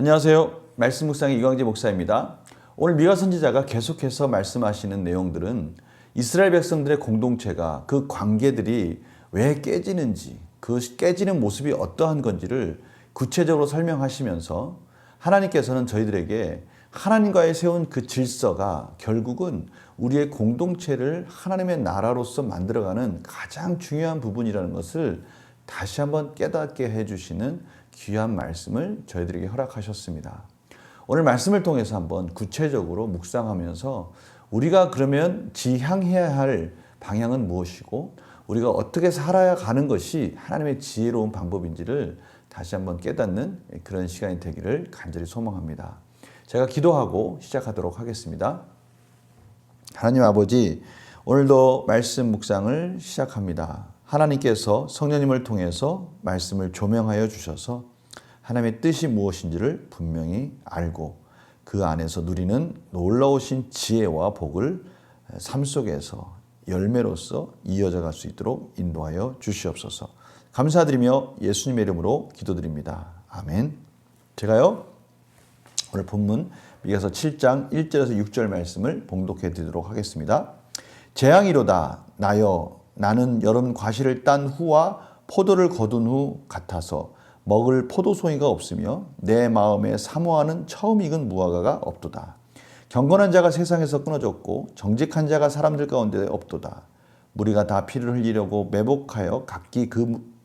안녕하세요. 말씀 묵상의 이광재 목사입니다. 오늘 미가 선지자가 계속해서 말씀하시는 내용들은 이스라엘 백성들의 공동체가 그 관계들이 왜 깨지는지, 그 깨지는 모습이 어떠한 건지를 구체적으로 설명하시면서 하나님께서는 저희들에게 하나님과의 세운 그 질서가 결국은 우리의 공동체를 하나님의 나라로서 만들어가는 가장 중요한 부분이라는 것을 다시 한번 깨닫게 해주시는 귀한 말씀을 저희들에게 허락하셨습니다. 오늘 말씀을 통해서 한번 구체적으로 묵상하면서 우리가 그러면 지향해야 할 방향은 무엇이고 우리가 어떻게 살아야 가는 것이 하나님의 지혜로운 방법인지를 다시 한번 깨닫는 그런 시간이 되기를 간절히 소망합니다. 제가 기도하고 시작하도록 하겠습니다. 하나님 아버지, 오늘도 말씀 묵상을 시작합니다. 하나님께서 성령님을 통해서 말씀을 조명하여 주셔서 하나님의 뜻이 무엇인지를 분명히 알고 그 안에서 누리는 놀라우신 지혜와 복을 삶 속에서 열매로서 이어져 갈 수 있도록 인도하여 주시옵소서. 감사드리며 예수님의 이름으로 기도드립니다. 아멘. 제가요 오늘 본문 미가서 7장 1절에서 6절 말씀을 봉독해 드리도록 하겠습니다. 재앙이로다 나여 나는 여름 과실을 딴 후와 포도를 거둔 후 같아서 먹을 포도송이가 없으며 내 마음에 사모하는 처음 익은 무화과가 없도다. 경건한 자가 세상에서 끊어졌고 정직한 자가 사람들 가운데 없도다. 무리가 다 피를 흘리려고 매복하여 각기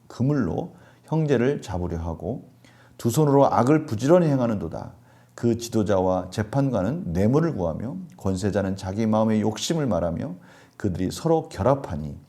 그물로 형제를 잡으려 하고 두 손으로 악을 부지런히 행하는도다. 그 지도자와 재판관은 뇌물을 구하며 권세자는 자기 마음의 욕심을 말하며 그들이 서로 결합하니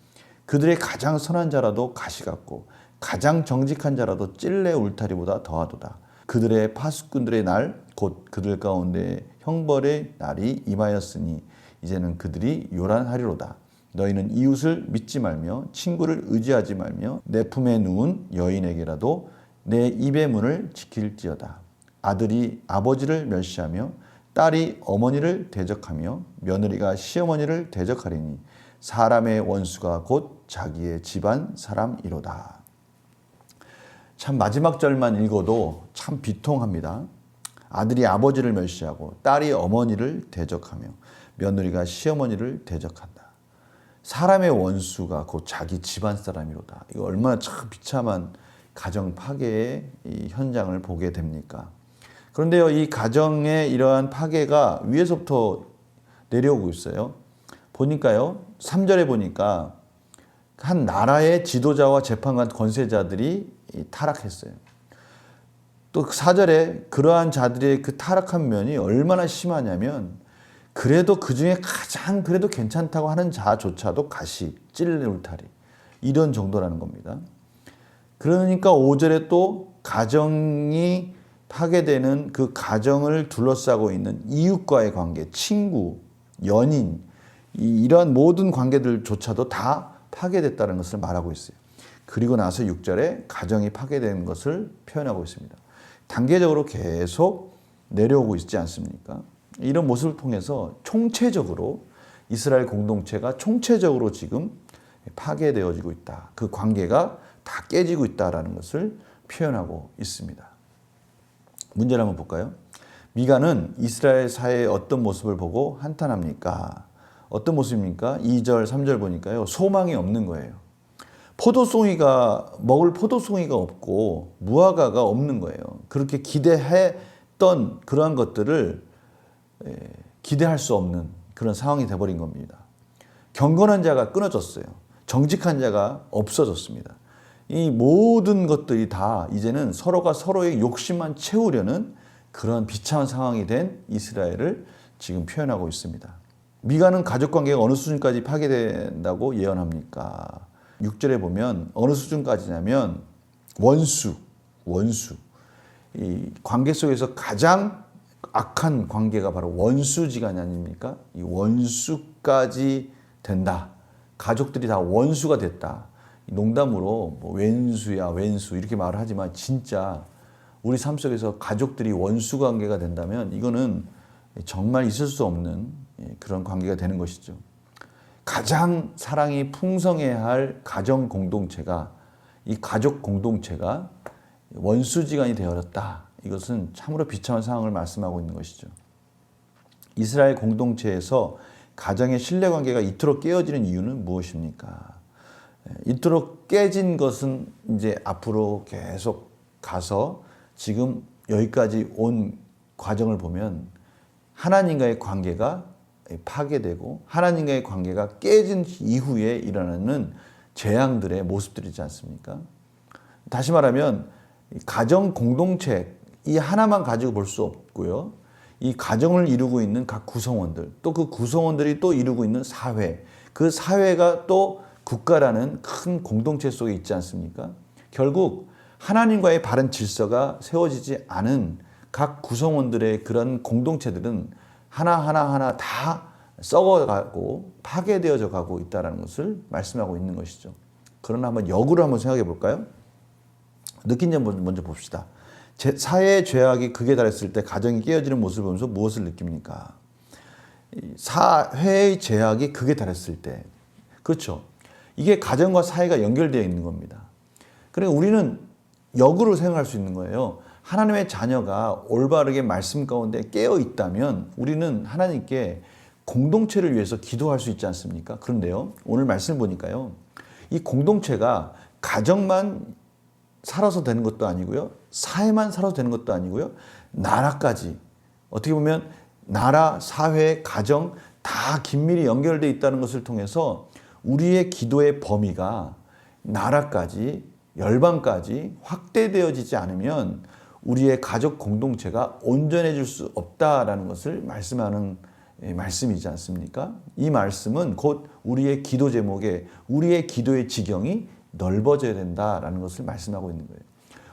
그들의 가장 선한 자라도 가시 같고 가장 정직한 자라도 찔레 울타리보다 더하도다. 그들의 파수꾼들의 날 곧 그들 가운데 형벌의 날이 임하였으니 이제는 그들이 요란하리로다. 너희는 이웃을 믿지 말며 친구를 의지하지 말며 내 품에 누운 여인에게라도 내 입의 문을 지킬지어다. 아들이 아버지를 멸시하며 딸이 어머니를 대적하며 며느리가 시어머니를 대적하리니 사람의 원수가 곧 자기의 집안 사람이로다. 참 마지막 절만 읽어도 참 비통합니다. 아들이 아버지를 멸시하고 딸이 어머니를 대적하며 며느리가 시어머니를 대적한다. 사람의 원수가 곧 자기 집안 사람이로다. 이거 얼마나 참 비참한 가정 파괴의 이 현장을 보게 됩니까? 그런데요, 이 가정의 이러한 파괴가 위에서부터 내려오고 있어요. 보니까요, 3절에 보니까 한 나라의 지도자와 재판관 권세자들이 타락했어요. 또 4절에 그러한 자들의 그 타락한 면이 얼마나 심하냐면 그래도 그 중에 가장 그래도 괜찮다고 하는 자조차도 가시, 찔레 울타리 이런 정도라는 겁니다. 그러니까 5절에 또 가정이 파괴되는 그 가정을 둘러싸고 있는 이웃과의 관계, 친구, 연인 이러한 모든 관계들조차도 다 파괴됐다는 것을 말하고 있어요. 그리고 나서 6절에 가정이 파괴되는 것을 표현하고 있습니다. 단계적으로 계속 내려오고 있지 않습니까? 이런 모습을 통해서 총체적으로 이스라엘 공동체가 총체적으로 지금 파괴되어지고 있다. 그 관계가 다 깨지고 있다는 것을 표현하고 있습니다. 문제를 한번 볼까요? 미가는 이스라엘 사회의 어떤 모습을 보고 한탄합니까? 어떤 모습입니까? 2절, 3절 보니까요. 소망이 없는 거예요. 먹을 포도송이가 없고 무화과가 없는 거예요. 그렇게 기대했던 그러한 것들을 기대할 수 없는 그런 상황이 돼버린 겁니다. 경건한 자가 끊어졌어요. 정직한 자가 없어졌습니다. 이 모든 것들이 다 이제는 서로가 서로의 욕심만 채우려는 그런 비참한 상황이 된 이스라엘을 지금 표현하고 있습니다. 미가는 가족관계가 어느 수준까지 파괴된다고 예언합니까? 6절에 보면 어느 수준까지냐면 원수. 이 관계 속에서 가장 악한 관계가 바로 원수지간이 아닙니까? 이 원수까지 된다. 가족들이 다 원수가 됐다. 농담으로 뭐 왼수야 왼수 이렇게 말을 하지만 진짜 우리 삶 속에서 가족들이 원수 관계가 된다면 이거는 정말 있을 수 없는 그런 관계가 되는 것이죠. 가장 사랑이 풍성해야 할 가정 공동체가 이 가족 공동체가 원수지간이 되어졌다. 이것은 참으로 비참한 상황을 말씀하고 있는 것이죠. 이스라엘 공동체에서 가정의 신뢰관계가 이토록 깨어지는 이유는 무엇입니까? 이토록 깨진 것은 이제 앞으로 계속 가서 지금 여기까지 온 과정을 보면 하나님과의 관계가 파괴되고 하나님과의 관계가 깨진 이후에 일어나는 재앙들의 모습들이지 않습니까? 다시 말하면 가정 공동체 이 하나만 가지고 볼 수 없고요. 이 가정을 이루고 있는 각 구성원들, 또 그 구성원들이 또 이루고 있는 사회, 그 사회가 또 국가라는 큰 공동체 속에 있지 않습니까? 결국 하나님과의 바른 질서가 세워지지 않은 각 구성원들의 그런 공동체들은 하나하나 다 썩어가고 파괴되어져 가고 있다는 것을 말씀하고 있는 것이죠. 그러나 한번 역으로 한번 생각해 볼까요? 느낀 점 먼저 봅시다. 사회의 죄악이 극에 달했을 때 가정이 깨어지는 모습을 보면서 무엇을 느낍니까? 사회의 죄악이 극에 달했을 때, 그렇죠. 이게 가정과 사회가 연결되어 있는 겁니다. 그러니까 우리는 역으로 생각할 수 있는 거예요. 하나님의 자녀가 올바르게 말씀 가운데 깨어 있다면 우리는 하나님께 공동체를 위해서 기도할 수 있지 않습니까? 그런데요, 오늘 말씀을 보니까요, 이 공동체가 가정만 살아서 되는 것도 아니고요, 사회만 살아서 되는 것도 아니고요, 나라까지, 어떻게 보면 나라, 사회, 가정 다 긴밀히 연결되어 있다는 것을 통해서 우리의 기도의 범위가 나라까지, 열방까지 확대되어지지 않으면 우리의 가족 공동체가 온전해질 수 없다라는 것을 말씀하는 말씀이지 않습니까? 이 말씀은 곧 우리의 기도 제목에 우리의 기도의 지경이 넓어져야 된다라는 것을 말씀하고 있는 거예요.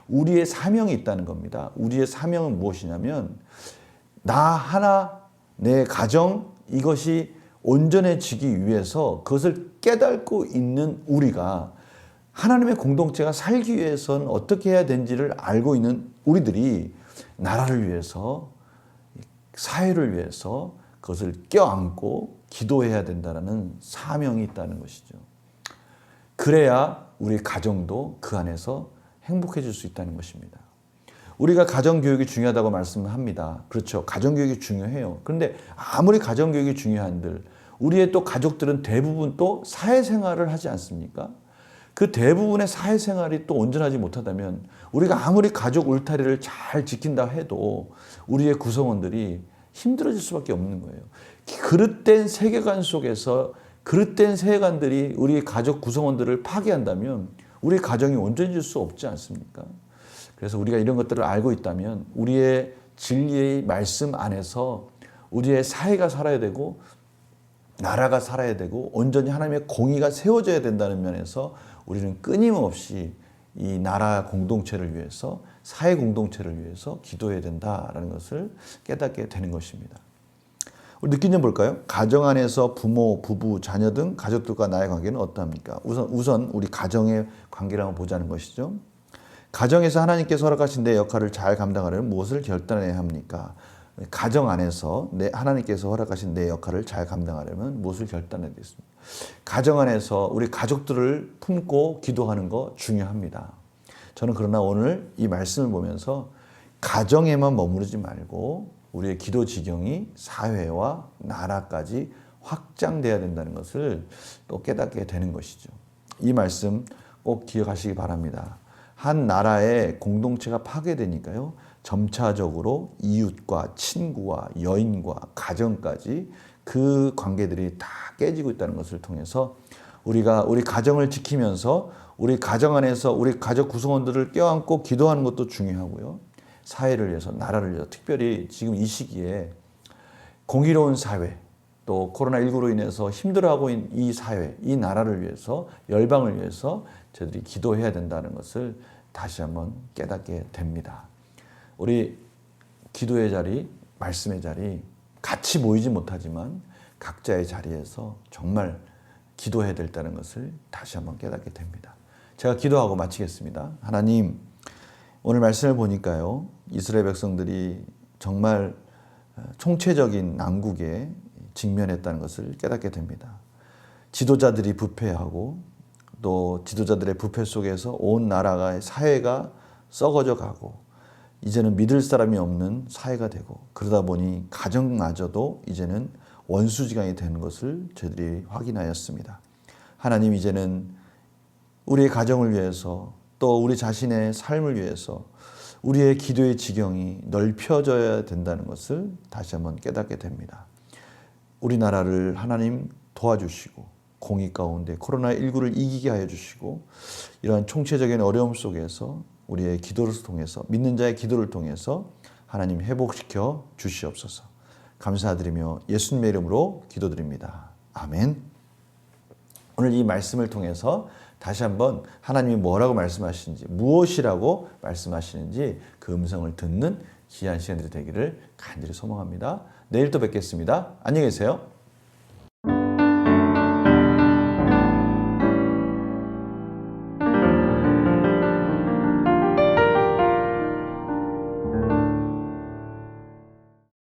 우리의 사명이 있다는 겁니다. 우리의 사명은 무엇이냐면 나 하나, 내 가정 이것이 온전해지기 위해서 그것을 깨닫고 있는 우리가 하나님의 공동체가 살기 위해서는 어떻게 해야 되는지를 알고 있는 우리들이 나라를 위해서, 사회를 위해서 그것을 껴안고 기도해야 된다는 사명이 있다는 것이죠. 그래야 우리 가정도 그 안에서 행복해질 수 있다는 것입니다. 우리가 가정교육이 중요하다고 말씀합니다. 그렇죠. 가정교육이 중요해요. 그런데 아무리 가정교육이 중요한들 우리의 또 가족들은 대부분 또 사회생활을 하지 않습니까? 그 대부분의 사회생활이 또 온전하지 못하다면 우리가 아무리 가족 울타리를 잘 지킨다 해도 우리의 구성원들이 힘들어질 수밖에 없는 거예요. 그릇된 세계관 속에서 그릇된 세계관들이 우리 가족 구성원들을 파괴한다면 우리 가정이 온전해질 수 없지 않습니까? 그래서 우리가 이런 것들을 알고 있다면 우리의 진리의 말씀 안에서 우리의 사회가 살아야 되고 나라가 살아야 되고 온전히 하나님의 공의가 세워져야 된다는 면에서 우리는 끊임없이 이 나라 공동체를 위해서 사회 공동체를 위해서 기도해야 된다라는 것을 깨닫게 되는 것입니다. 우리 느낀 점 볼까요? 가정 안에서 부모, 부부, 자녀 등 가족들과 나의 관계는 어떠합니까? 우선 우리 가정의 관계를 한번 보자는 것이죠. 가정에서 하나님께서 허락하신 내 역할을 잘 감당하려면 무엇을 결단해야 합니까? 가정 안에서 하나님께서 허락하신 내 역할을 잘 감당하려면 무엇을 결단해야 되겠습니까? 가정 안에서 우리 가족들을 품고 기도하는 거 중요합니다. 저는 그러나 오늘 이 말씀을 보면서 가정에만 머무르지 말고 우리의 기도 지경이 사회와 나라까지 확장돼야 된다는 것을 또 깨닫게 되는 것이죠. 이 말씀 꼭 기억하시기 바랍니다. 한 나라의 공동체가 파괴되니까요, 점차적으로 이웃과 친구와 여인과 가정까지 그 관계들이 다 깨지고 있다는 것을 통해서 우리가 우리 가정을 지키면서 우리 가정 안에서 우리 가족 구성원들을 껴안고 기도하는 것도 중요하고요. 사회를 위해서, 나라를 위해서, 특별히 지금 이 시기에 공의로운 사회, 또 코로나19로 인해서 힘들어하고 있는 이 사회, 이 나라를 위해서, 열방을 위해서 저희들이 기도해야 된다는 것을 다시 한번 깨닫게 됩니다. 우리 기도의 자리, 말씀의 자리 같이 모이지 못하지만 각자의 자리에서 정말 기도해야 된다는 것을 다시 한번 깨닫게 됩니다. 제가 기도하고 마치겠습니다. 하나님, 오늘 말씀을 보니까요, 이스라엘 백성들이 정말 총체적인 난국에 직면했다는 것을 깨닫게 됩니다. 지도자들이 부패하고 또 지도자들의 부패 속에서 온 나라가 사회가 썩어져 가고 이제는 믿을 사람이 없는 사회가 되고 그러다 보니 가정마저도 이제는 원수지간이 되는 것을 저희들이 확인하였습니다. 하나님 이제는 우리의 가정을 위해서 또 우리 자신의 삶을 위해서 우리의 기도의 지경이 넓혀져야 된다는 것을 다시 한번 깨닫게 됩니다. 우리나라를 하나님 도와주시고 공의 가운데 코로나19를 이기게 하여 주시고 이러한 총체적인 어려움 속에서 우리의 기도를 통해서 믿는 자의 기도를 통해서 하나님 회복시켜 주시옵소서. 감사드리며 예수님의 이름으로 기도드립니다. 아멘. 오늘 이 말씀을 통해서 다시 한번 하나님이 뭐라고 말씀하시는지 무엇이라고 말씀하시는지 그 음성을 듣는 귀한 시간들이 되기를 간절히 소망합니다. 내일 또 뵙겠습니다. 안녕히 계세요.